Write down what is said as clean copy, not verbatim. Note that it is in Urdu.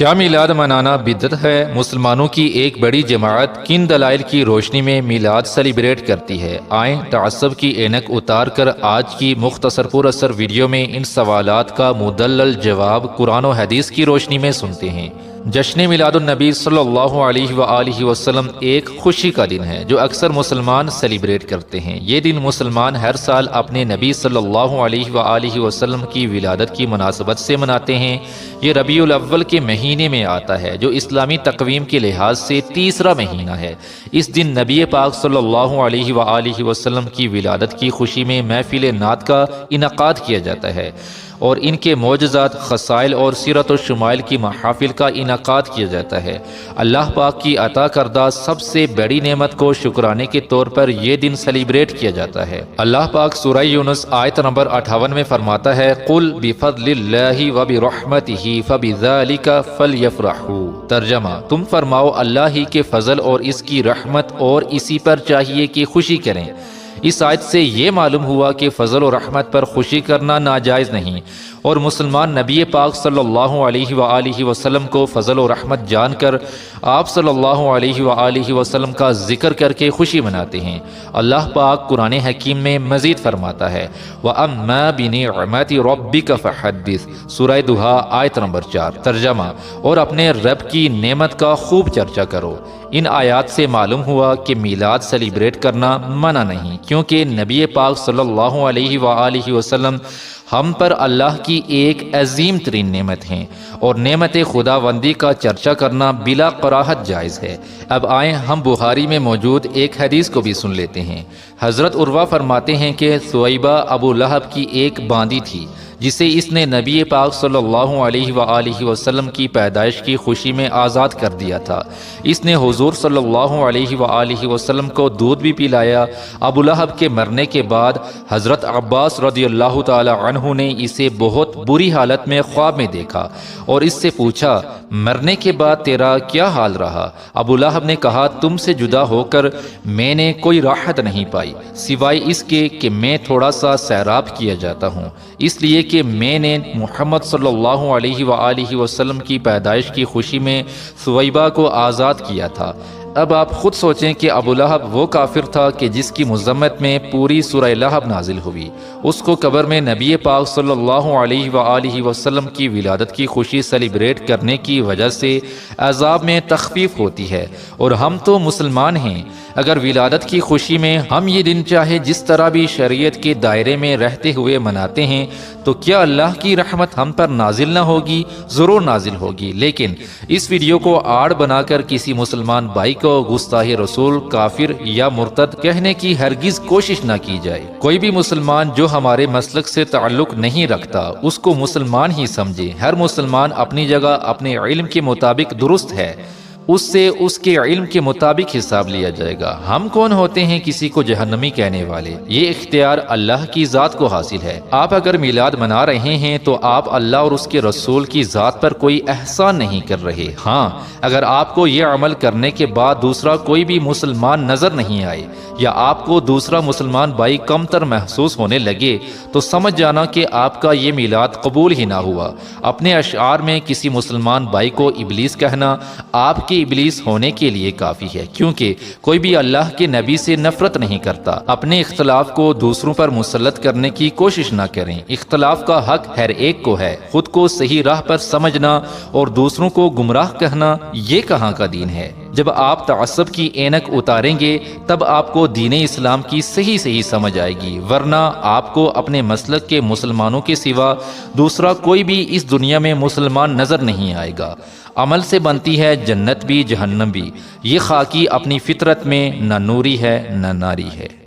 کیا میلاد منانا بدعت ہے؟ مسلمانوں کی ایک بڑی جماعت کن دلائل کی روشنی میں میلاد سیلیبریٹ کرتی ہے؟ آئیں تعصب کی اینک اتار کر آج کی مختصر پر اثر ویڈیو میں ان سوالات کا مدلل جواب قرآن و حدیث کی روشنی میں سنتے ہیں۔ جشن میلاد النبی صلی اللہ علیہ وآلہ وسلم ایک خوشی کا دن ہے جو اکثر مسلمان سیلیبریٹ کرتے ہیں۔ یہ دن مسلمان ہر سال اپنے نبی صلی اللہ علیہ وآلہ وسلم کی ولادت کی مناسبت سے مناتے ہیں۔ یہ ربیع الاول کے مہینے میں آتا ہے جو اسلامی تقویم کے لحاظ سے تیسرا مہینہ ہے۔ اس دن نبی پاک صلی اللہ علیہ وآلہ وسلم کی ولادت کی خوشی میں محفل نعت کا انعقاد کیا جاتا ہے اور ان کے معجزات، خصائل اور سیرت و شمائل کی محافل کا انعقاد کیا جاتا ہے۔ اللہ پاک کی عطا کردہ سب سے بڑی نعمت کو شکرانے کے طور پر یہ دن سیلیبریٹ کیا جاتا ہے۔ اللہ پاک سورہ یونس آیت نمبر 58 میں فرماتا ہے قُلْ بِفَضْلِ اللَّهِ وَبِرَحْمَتِهِ فَبِذَلِكَ فَلْيَفْرَحُوا۔ ترجمہ، تم فرماؤ اللہ ہی کے فضل اور اس کی رحمت اور اسی پر چاہیے کہ خوشی کریں۔ اس آیت سے یہ معلوم ہوا کہ فضل و رحمت پر خوشی کرنا ناجائز نہیں، اور مسلمان نبی پاک صلی اللہ علیہ وآلہ وسلم کو فضل و رحمت جان کر آپ صلی اللہ علیہ وآلہ وسلم کا ذکر کر کے خوشی مناتے ہیں۔ اللہ پاک قرآن حکیم میں مزید فرماتا ہے وَأَمَّا بِنِعْمَةِ رَبِّكَ فَحَدِّثْ، سورہ دہا آیت نمبر 4۔ ترجمہ، اور اپنے رب کی نعمت کا خوب چرچا کرو۔ ان آیات سے معلوم ہوا کہ میلاد سیلیبریٹ کرنا منع نہیں، کیونکہ نبی پاک صلی اللہ علیہ وآلہ وسلم ہم پر اللہ کی ایک عظیم ترین نعمت ہیں، اور نعمت خداوندی کا چرچا کرنا بلا کراہت جائز ہے۔ اب آئیں ہم بخاری میں موجود ایک حدیث کو بھی سن لیتے ہیں۔ حضرت عروہ فرماتے ہیں کہ ثویبہ ابو لہب کی ایک باندی تھی جسے اس نے نبی پاک صلی اللہ علیہ وآلہ وسلم کی پیدائش کی خوشی میں آزاد کر دیا تھا۔ اس نے حضور صلی اللہ علیہ وآلہ وسلم کو دودھ بھی پلایا۔ ابو لہب کے مرنے کے بعد حضرت عباس رضی اللہ تعالی عنہ نے اسے بہت بری حالت میں خواب میں دیکھا اور اس سے پوچھا مرنے کے بعد تیرا کیا حال رہا؟ ابو لہب نے کہا تم سے جدا ہو کر میں نے کوئی راحت نہیں پائی سوائے اس کے کہ میں تھوڑا سا سیراب کیا جاتا ہوں، اس لیے کہ میں نے محمد صلی اللہ علیہ وآلہ وسلم کی پیدائش کی خوشی میں ثویبہ کو آزاد کیا تھا۔ اب آپ خود سوچیں کہ ابو لہب وہ کافر تھا کہ جس کی مذمت میں پوری سورہ لہب نازل ہوئی۔ اس کو قبر میں نبی پاک صلی اللہ علیہ وآلہ وسلم کی ولادت کی خوشی سیلیبریٹ کرنے کی وجہ سے عذاب میں تخفیف ہوتی ہے، اور ہم تو مسلمان ہیں۔ اگر ولادت کی خوشی میں ہم یہ دن چاہے جس طرح بھی شریعت کے دائرے میں رہتے ہوئے مناتے ہیں تو کیا اللہ کی رحمت ہم پر نازل نہ ہوگی؟ ضرور نازل ہوگی، لیکن اس ویڈیو کو آڑ بنا کر کسی مسلمان بھائی کو گستاخ رسول، کافر یا مرتد کہنے کی ہرگز کوشش نہ کی جائے۔ کوئی بھی مسلمان جو ہمارے مسلک سے تعلق نہیں رکھتا اس کو مسلمان ہی سمجھے۔ ہر مسلمان اپنی جگہ اپنے علم کے مطابق درست ہے، اس سے اس کے علم کے مطابق حساب لیا جائے گا۔ ہم کون ہوتے ہیں کسی کو جہنمی کہنے والے؟ یہ اختیار اللہ کی ذات کو حاصل ہے۔ آپ اگر میلاد منا رہے ہیں تو آپ اللہ اور اس کے رسول کی ذات پر کوئی احسان نہیں کر رہے۔ ہاں، اگر آپ کو یہ عمل کرنے کے بعد دوسرا کوئی بھی مسلمان نظر نہیں آئے یا آپ کو دوسرا مسلمان بھائی کمتر محسوس ہونے لگے تو سمجھ جانا کہ آپ کا یہ میلاد قبول ہی نہ ہوا۔ اپنے اشعار میں کسی مسلمان بھائی کو ابلیس کہنا آپ کے ابلیس ہونے کے لیے کافی ہے، کیونکہ کوئی بھی اللہ کے نبی سے نفرت نہیں کرتا۔ اپنے اختلاف کو دوسروں پر مسلط کرنے کی کوشش نہ کریں۔ اختلاف کا حق ہر ایک کو ہے۔ خود کو صحیح راہ پر سمجھنا اور دوسروں کو گمراہ کہنا یہ کہاں کا دین ہے؟ جب آپ تعصب کی اینک اتاریں گے تب آپ کو دین اسلام کی صحیح سمجھ آئے گی، ورنہ آپ کو اپنے مسلک کے مسلمانوں کے سوا دوسرا کوئی بھی اس دنیا میں مسلمان نظر نہیں آئے گا۔ عمل سے بنتی ہے جنت بھی جہنم بھی، یہ خاکی اپنی فطرت میں نہ نوری ہے نہ ناری ہے۔